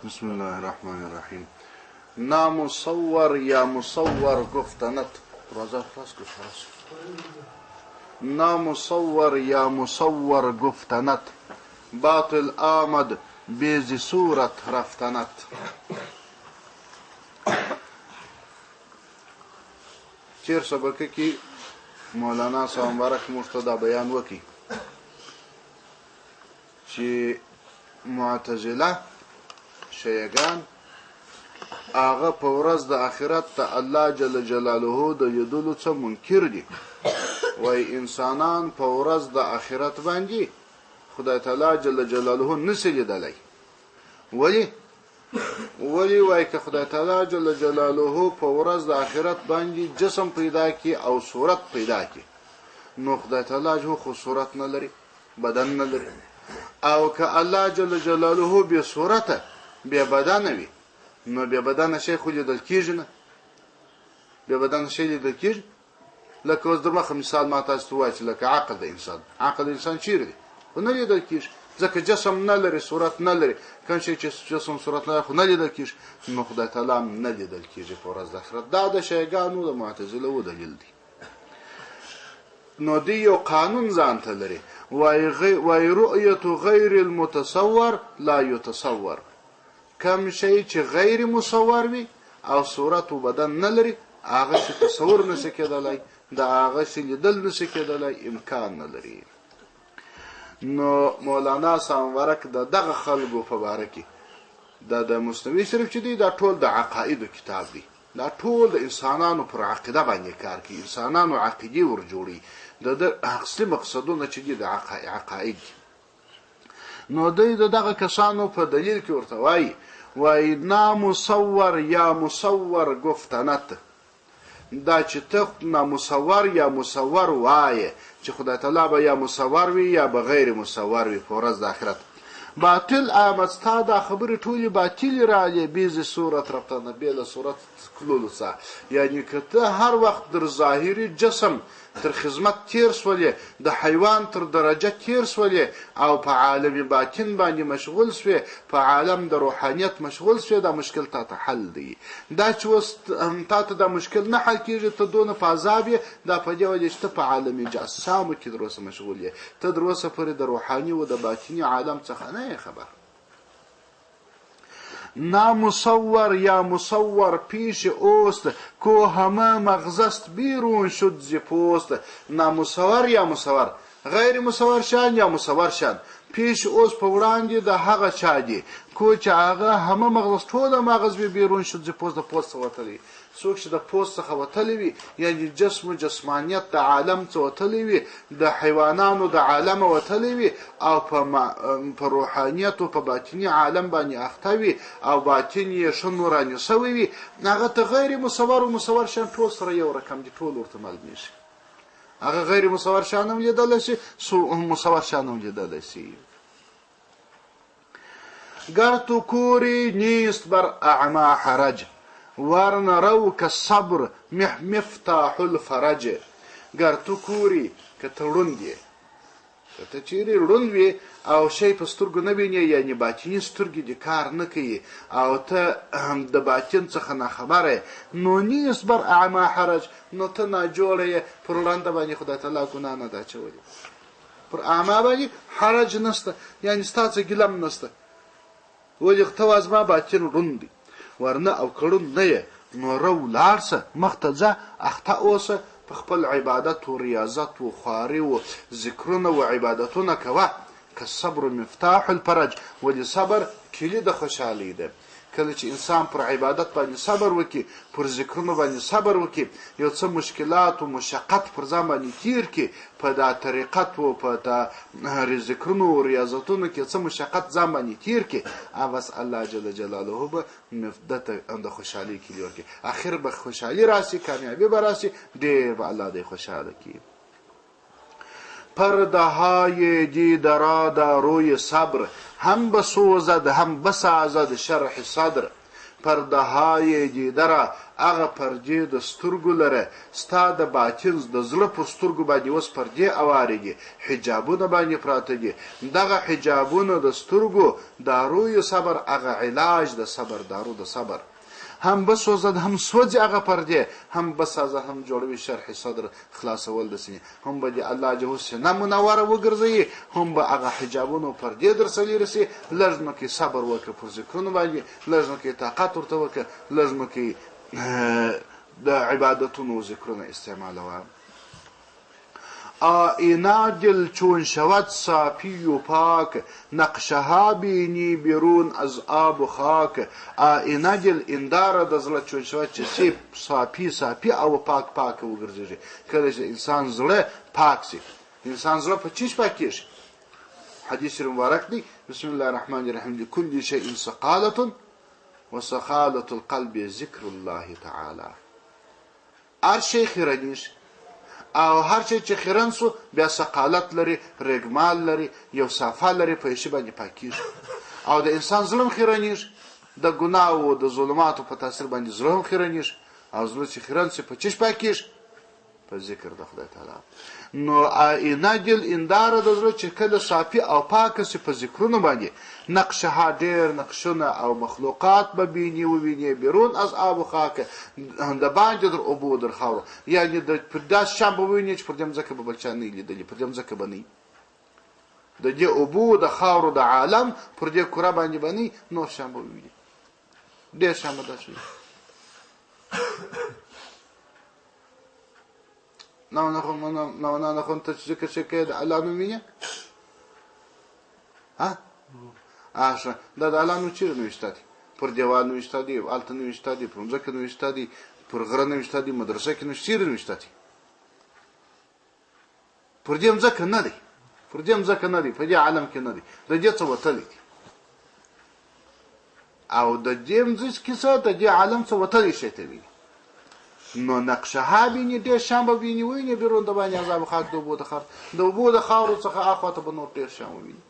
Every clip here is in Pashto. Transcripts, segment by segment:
بسم الله الرحمن الرحیم. نامصور یا مصور گفتنت نامصور یا مصور گفتنت باطل آمد بیزی صورت رفتنت. تیر سبقه کی مولانا صاحب مبارک موږ ته دا بیان وکړي چې معتزله شیعگان هغه په ورځ د آخرت ته الله جل جلاله د لیدلو څه منکر دي. وای انسانان په ورځ د آخرت باندې خدای تعالی جل جلاله نشي لیدلی. ولی وای که خدای تعالی جل جلاله په ورځ د آخرت باندې جسم پیدا کی او صورت پیدا کی، نو خدای تعالی خو صورت نه لري، بدن نه لري. او که الله جل جلاله به صورت به بدن وي، نو به بدن شي خو لیدل کیږي نه، به بدن شي لیدل کیږي. لکه اوس درمخه مثال ما تاسو ته وایم چې لکه عقل د انسان چیرې دی، خو نه لیدل کیږي ځکه جسم نه لري، صورت نه لري. کوم شی چې جسم صورت نه لري خو نه لیدل کیږي، نو خدای تعالی نه لیدل کیږي په ورځ د آخرت. دا د شیعګانو د معتزله دلیل دی. نو دی یو قانون ځان ته لري، وای رؤیت غیر المتصور لا یتصور. کم شی چې غیر مصور وي او صورت و بدن نه لري، هغه چې تصور نشي کېدلی، د هغه چې لیدل نشي کېدلی، امکان نه لري. نو مولانا صاحب مبارک د دغه خلکو په باره کې د مثنوي شریف چې دی دا ټول د عقایدو کتاب دی، دا ټول د انسانانو پر عقیده باندې کار کوي، انسانانو عقیدې ورجوړي، د اصلي مقصدونه چې دي د عقاید دي. نو دوی د دغه کسانو په دلیل کې ورته وایي نامصور یا مصور گفتنت. دا چې ته نامصور یا مصور وایې چې خدای تعالی به یا مصور وي یا به غیر مصور وي په ورځ د آخرت. باطل آمد، ستا دا خبرې ټولې باطلې راغلې، بیزې صورت رفتنه، بې له صورت تللو څخه. یعنې که ته هر وخت در ظاهري جسم تر خدمت تیر سولې، د حیوان تر درجه تیر سولې، او په عالم باطن باندې مشغول سوې، په عالم د روحانیت مشغول سوې، دا مشکل تا ته حل دی. دا چې اوس تا ته دا مشکل نه حل کېږي، ته دونه په عذاب یې، دا په دې وجه چې ته په عالم جسامو کې در اوسه مشغول یې، ته در اوسه پورې د روحاني و د باطني عالم څخه نه یې خبر. نامصور یا مصور پیش اوست، کو همه مغزست بیرون شد ز پوست. نامصور یا مصور، غیر مصور شان یا مصور شان، پیش اوس په وړاندې د هغه چا دی کو چې هغه همه مغز، ټوله مغز به بیرون شد ز پوست، د پوست څخه وتلی. څوک چې د پوست څخه وتلی وي، یعنې جسم و جسمانیت د عالم څخه وتلی وي، د حیوانانو د عالم وتلی وي، او په روحانیت او په باطني عالم باندې اخته وي، او باطن یې ښه نوراني سوی وي، هغه ته غیر مصور او مصور شان ټول سره یو رقم دي، ټول ورته معلومیږي. هغه غیر مصور شان هم لیدلی شي، مصور شان هم لیدلی شي. گر تو کوری نیست بر اعما حرج، ورنرو که صبر مفتاح الفرج. گر تو کوری که ته ړوند یې، که ته چیرې ړوند وي او شی په سترګو نه وینې، یعنې باطني سترګې دې کار نه کوي او ته د باطن څخه ناخبره یې، نو نیست بر اعما حرج، نو ته ناجوړه یې، پر ړنده باندې خدای تعالی ګناه نه ده اچولې، پر اعما باندې حرج نشته، یعنې ستا څه ګیلم نشته. ولې ته زما باطن ړوند دی، ورنه او کړون نه یې، نو رو لاړ شه، مخته ځه، اخته اوسه، په خپل عبادت و ریاضت و خواري و ذکرونه و عبادتونه کوه. که صبر مفتاح الفرج، ولې صبر کلي د خوشحالۍ ده. کله چې انسان پر عبادت باندې صبر وکړي، پر ذکرونو باندې صبر وکړي، یو څه مشکلات و مشقت پر ځان باندې تیر کړي، په دا طریقت و په ذکرونو و ریاضتونو کې څه مشقت ځان باندې تیر کړي، بس الله جل جلاله به دته د خوشحالۍ کلي ورکړي. اخر به خوشحالي راسي، کامیابي به راسي، ډېر به الله دې خوشحاله کړي. پرده های دیدرا روی صبر، هم بسوزد هم بسازد شرح صدر. پرده های دیده را هغه پردې د سترګو لره ستا د باطن د زړه په سترګو باندې اوس پردې اوارې دي حجابونه باندې پراته دي دغه حجابونه د سترګو داروی صبر هغه علاج د صبر دارو د صبر هم بسوزد هم سوځي هغه پردې هم بسازه هم جوړوي شرح صدر خلاصول د سینې هم به د الله جل سینه منوره وګرځوي هم به هغه حجابونو پردې درسلې رسي لږ نو کې صبر وکړه پر ذکرونو باندې لږ نو کې طاقت ورته وکړه لږ نو کې د عبادتونو ذکرونه استعمالوه آینه دل چون شود صافی و پاک نقشه ها بینی بیرون از آب و خاک آینه دل انداره د زړه چون شود چې صافی او پاک وګرځي کله چې انسان زړه پاک شي انسان زړه په چیش پاکیږي حدیث مبارک دی بسم الله الرحمن الرحیم لكل شيء سقالة وسخالة القلب ذکر الله تعالی هر شی خیرنیش او هر شی چې خیرن سو بیا سقالت لري رګمال لري یو صفا لري په شی باندې پاکیږي او د انسان ظلم خیرنیش د ګناه او د ظلماتو په تاثیر باندې ظلم خیرنیش او ظلم چې خیرن سي په چش پاکیږي په ذکر د خدای تعالی نو آینه دل انداره د زړه چې کله صافي او پاک سي په ذکرونو باندې نقشه ها ډېر نقشونه او مخلوقات به بینی و ویني بیرون از آب و خاک د باندې در اوبو در خاورو یعنی د پرداس شام به ویني چې پر دې ځکه به بلچا نه لیدلی پر دې ځکه بني د دې اوبو د خاورو د عالم پر دې کره باندې بني نو شام به ویني ډېر شام ده شي نو نخون ته ذکر شي کې الله نو مینه ها اشه دا د الله نو چیرې نو وشته پر دیوال نو وشته دی الته نو وشته دی پر ځکه نو وشته دی پر غره نو وشته دی مدرسې کې نو چیرې نو وشته دی پر دې ځکه نه دی پر دې ځکه نه دی په دې عالم کې نه دی د دې څه وتل دي او د دې ځکه څه د دې عالم څه وتل شي ته وي نو نقشه ها بینی ډېر شام به بینی ویني بیرون د باندې عذاب خاک د اوبو د خاورو څخه اخواته به نور ډېر شام ویني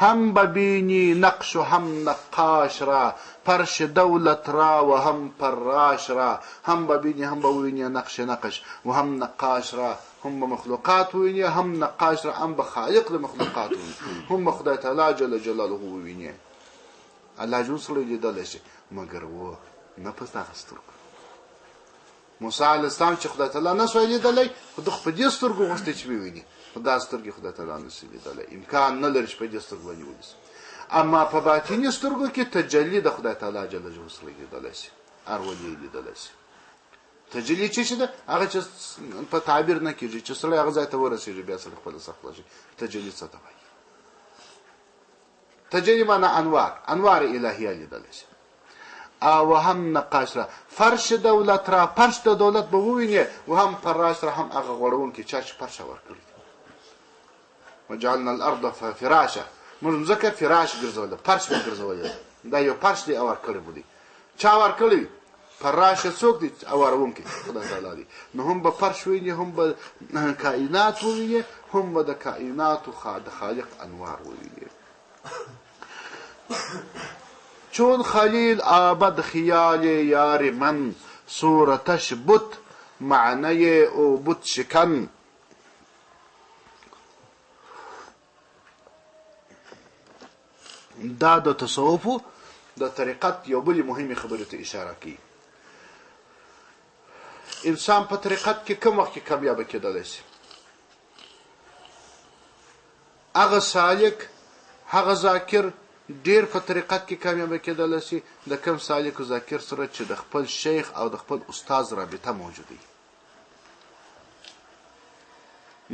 هم ببینی نقش و هم نقاش را فرش دولت را و هم پراش را هم ببینی هم بوینی نقش و هم نقاش را هم مخلوقات وینی هم نقاش را هم بخالق المخلوقات وینی هم خدای تعالی جل جلاله وینی الله جون سره لیدل شي مگر و نه پسته سترګو موسی علیه السلام چې خدای تعالی نه سوی لیدلی خو د خپل دې سترګو غوښتي چې ویني خدای سترګې خدای تعالی نه سوی لیدلی امکان نه لري چې په دې سترګو باندې ولس اما په باطینی سترګو کې تجلی د خدای تعالی جل جلاله سره لیدل شي هر ولي لیدل شي تجلی چې ده هغه چې په تعبیر نه کیږي چې سره هغه ځای ته ورسیږي بیا سره خپل سخت شي تجلی څه ته وایي تجلی معنی انوار الهیه لیدل شي او هم نقاش را فرش دولت را فرش د دولت به وویني او هم فراش را هم هغه غړون کې چا چې فرش ورکړي وجعلنا الارض فراشا موږ ځکه فراش ګرځول فرش ګرځول دا یو فرش دی او ورکړي بودی چا ورکړي فراش څوک دی او ورون کې خدای تعالی دی نو هم به فرش ویني هم به کائنات ویني هم به د کائنات خالق انوار ویني چون خلیل آبد خیال یار من صورتش بت معنی او بت شکن دا د تصوف د طریقت یو بل مهمه خبره ته اشاره کوي انسان په طریقت کې کوم وخت کامیاب کېدلی شي هغه سالک هغه ذاکر ډیر په طریقت کې کامیاب کېدل شي د کوم سالک او ذاکر سره چې د خپل شیخ او د خپل استاد رابطه موجوده وي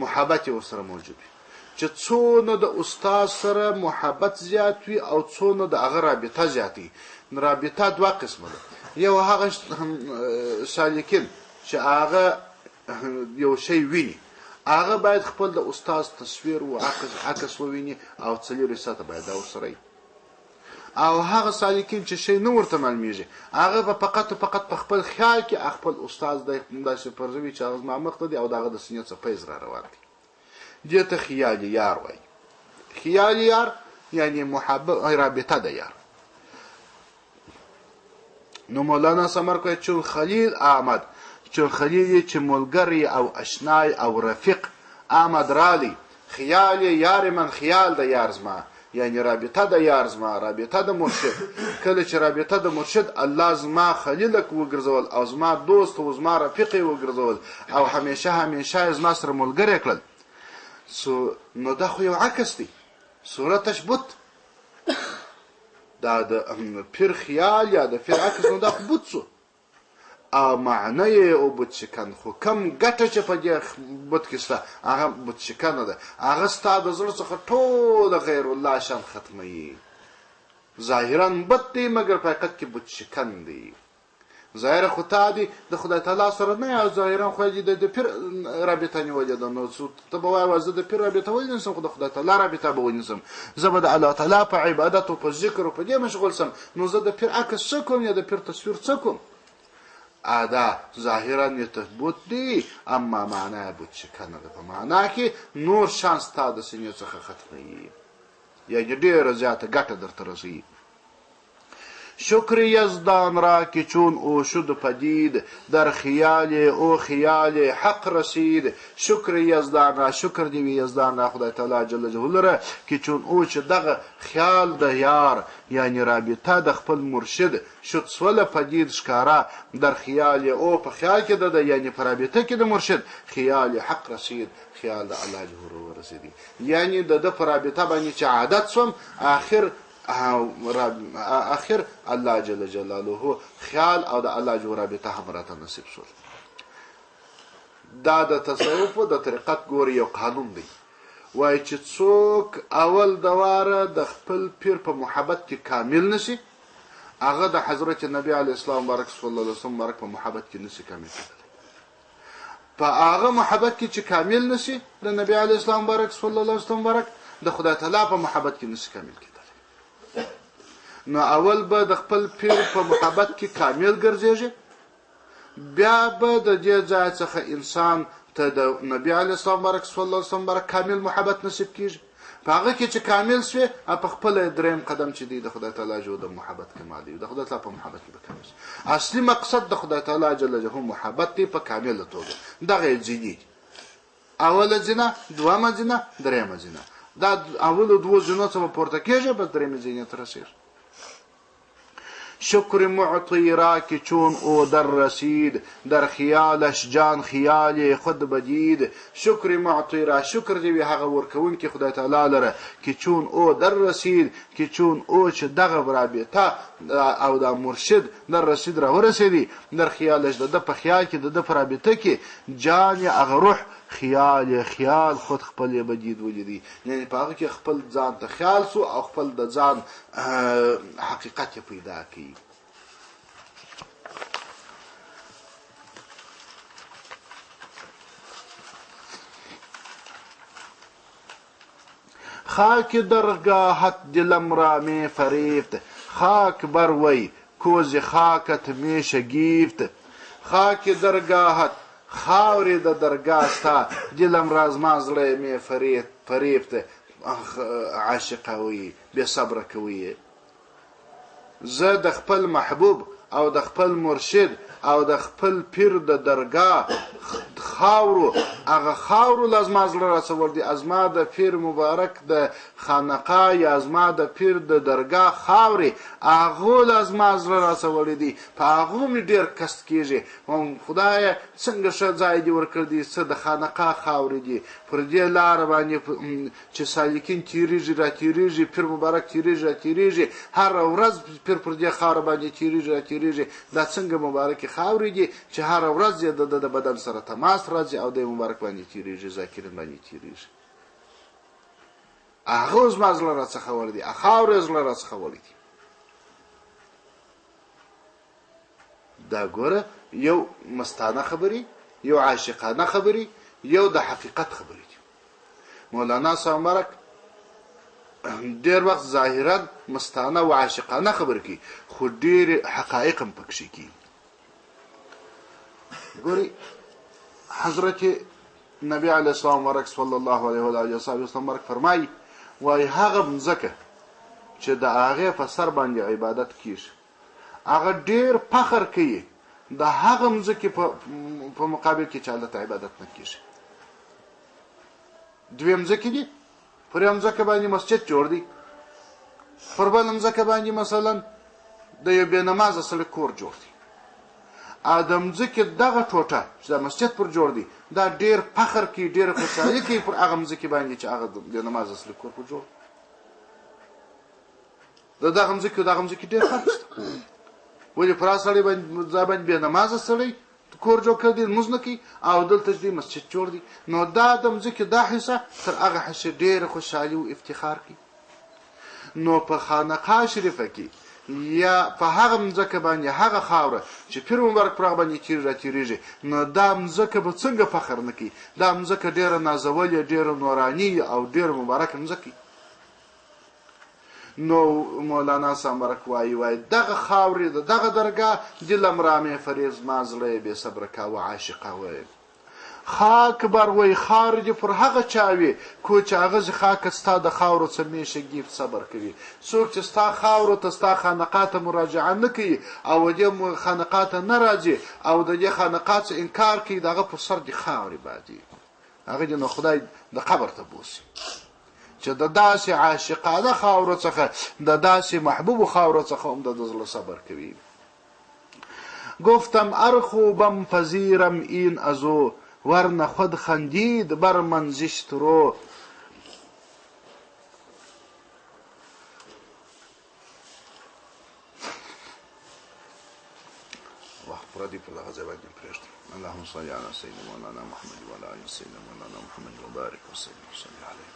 محبت ورسره موجود وي چې څونه د استاد سره محبت زیات وي او څونه د هغه رابطه زیات وي رابطه دوه قسمه ده یو هغه سالکین چې هغه یو شی ویني هغه باید خپل د استاد تصویر او عکس وویني او څلور ساعته باید دا ورسره او هغه سالکین چې شی نو ورته معلومیږي هغه به فقط په خپل خیال کې خپل استاد داسې پرځوي چې هغه ما مخته دی او دغه د سینې څخه پیز را روان دی دې ته خیال یار وایي خیال یار یعنی محبت رابطه ده یار نو مولانا سمرق وایي چون خلیل آمد، چون خلیل چې ملګری او اشنای او رفیق آمد رالی، خیال یار من خیال د یار زما، یعنی رابطه د یار زما، رابطه د مرشد. کله چې رابطه د مرشد الله زما خلیلک وګرځول او زما دوست او زما رفیق وګرځول او همیشه همیشه زما سره ملګری کړل، نو دا خو یو عکس دی، صورتش بت. دا د پیر خیال یا د پیر عکس، نو دا خو بت شو. او معنی او بت شکن خو کم ګټه چې په دې بت کې شته هغه بت شکنه ده، هغه ستا د زړه څخه ټول غیر الله شان ختموي. ظاهرا بت دی مګر په حقیقت کې بت شکن دی. ظاهره خو تا دی د خدای تعالی سره نه، او ظاهرا خو دې د پیر رابطه نیولې ده. نو ته به وایې زه د پیر رابطه ونیسم، خو د خدای تعالی رابطه به ونیسم، زه به د الله تعالی په عبادت او په ذکر او په دې مشغول سم. نو زه د پیر عکس څه کوم یا د پیر تصویر څه کوم؟ دا ظاهرا یې بت دی، اما معنا بت شکنه ده. په معنا کې نور شان ستا د سینې څخه ختموي، یعنی ډېره زیاته ګټه درته رسوي. شکر یزدان را که چون او شد پدید، در خیال او خیال حق رسید. شکر یزدان را، شکر دی یزدان را خدای تعالی جل جلاله را که چون او چې دغه خیال د یار یعنی رابطه د خپل مرشد شد سوله پدید ښکارا، در خیال او په خیال کې ده یعنی په رابطه کې د مرشد خیال حق رسید، خیال د الله جل رسیدي. یعنی د په رابطه باندې چې عادت سوم، اخر الله جل جلاله خیال او د الله جو رابطه هم راته نصیب شول. دا د تصوف د طریقت ګوري یو قانون دی، وایي چې څوک اول دواره د خپل پیر په محبت کې کامل نشي، هغه د حضرت نبی علیه السلام مبارک صلی الله علیه وسلم مبارک په محبت کې نشي کامل کېدلی. په هغه محبت کې چې کامل نشي د نبی علیه السلام مبارک صلی الله علیه وسلم مبارک، د خدای تعالی په محبت کې نشي کامل کېدلی. نو اول به د خپل پیر په محبت کې کامل ګرځېږي، بیا به د دې ځای څخه انسان ته د نبی علیه السلام مبارک صلی الله علیه وسلم مبارک کامل محبت نصیب کېږي. په هغه کې چې کامل شوې، په خپله دریم قدم چې دی د خدای تعالی جو د محبت کمال دی، د خدای تعالی په محبت کې به کامل شي. اصلي مقصد د خدای تعالی جل جلاله محبت دی په کامله توګه. دغه یې زینې دي، اوله زینه، دویمه زینه، دریمه زینه. دا اولو دوو زینو څخه پورته کېږي، بس دریمې زینې ته رسېږي. شکر معطی را که چون او در رسید، در خیالش جان خیال خود بدید. شکر معطی را، شکر دی هغه ورکوونکی خدای تعالی لره که چون او در رسید، که چون او چې دغه رابطه او د مرشد در رسید را ورسېدي، در خیالش د په خیال کې د په رابطه کې جان هغه روح خیال خود خپل بدید ولیدي، یعنی په هغه کې خپل ځان ته خیال سو او خپل د ځان حقیقت پیدا کړي. خاک درگاهت دلم را می فریفت، خاک بر وی کوز خاکت می شگیفت. خاک درگاهت، خاوری د درگاه ستا، دلم را زما زړه می فریفت. عاشقوي، بې صبره کوي. زه د خپل محبوب او د خپل مرشد او د خپل پیر د درگاه خاورو، هغه خاورو لازما زړه راسول دي. ازما د پیر مبارک د خانقاه یا ازما د پیر د درگاه خاورې، هغو لازما زړه راسول دي. په هغو مې ډېر کست کېږي. خدایه څنګه ښه ځای دې ورکړ دي، څه د خانقاه خاورې دي. پر دې لاره باندې چې سالکین تېرېږي را تېرېږي، پیر مبارک تېرېږي را تېرېږي، هره ورځ پیر پر دې خاوره باندې تېرېږي را تېرېږي. دا څنګه مبارکې خاورې دي چې هره ورځ یې د بدن سره تماس راځي او د مبارک باندې تېرېږي، ذاکرین باندې تېرېږي. هغه زما زړه راڅخه وړي، خاورې زړه راڅخه وړي. دا ګوره یو مستانه خبرې، یو عاشقانه خبرې، یو د حقیقت خبرې دي. مولانا صاحب مبارک ډېر وخت ظاهرا مستانه و عاشقانه خبرې کوي، خو ډېر حقایق هم پکښې کوي. ګوري حضرت نبی علیه السلام مبارک صلی الله علیه و آله وسلم مبارک فرمایي، وایي هغه مځکه چې د هغې په سر باندې عبادت کیږي هغه ډیر فخر کوي د هغه مځکې په مقابل کې چې الله ته عبادت نه کېږي. دوی مځکې دي، پر یوه مځکه باندې مسجد جوړ دی، پر بله مځکه باندې مثلا د یو بې نمازه سړي کور جوړ دی. د مځکې دغه ټوټه چې د مسجد پر جوړ دی دا ډیر فخر کوي، ډیر خوشحالي کوي پر هغه مځکې باندې چې هغه د بې نمازه سړي کور پر جوړ د دغه مځکې ډیر فرق شته. ولې پر هغه سړی باندې بې نمازه سړی کور جوړ کړی دی، لمونځ نه کوي، او دلته چې دی مسجد جوړ دی، نو دا د مځکې دا حصه تر هغه حصې ډېره خوشحالي او افتخار کوي. نو په خانقاه شریفه کې یا په هغه مځکه باندې هغه خاوره چې پیر مبارک پر هغه باندې تېرېږي، نو دا مځکه به څنګه فخر نه کوي؟ دا مځکه ډېره نازولې، ډېره نوراني او ډېره مبارکه مځکه. نو مولانا سامرک وایي دغه خاورې د دغه درګاه دلم رامې فریض ما زړه یې بې صبره کاوه عاشقه ویل خاک بر وی خار دې پر هغه چا وي کو چې هغه خاک ستا د خاورو څه میشه ګیف صبر کوي. څوک چې ستا خاورو ته ستا خانقاه ته مراجعه نه کوي او دې خانقاه ته نه راځي او د دې خانقاه څخه انکار کوي، دغه پر سر دې خاورې بادي، هغه دې نو خدای د قبر ته بوسي. چې د داسې عاشقانه خاورو څخه د داسې محبوب خاورو څخه هم د زړه صبر کوي. گفتم ارخوبم پذیرم این ازو ورنه خود خندید بر من زشت رو. وقت پردی پر لغه ځای باندې پرېږدم. اللهم صل علی سیدنا مولانا محمد و علی آل سیدنا مولانا محمد وبارک وسلم. صلی علیه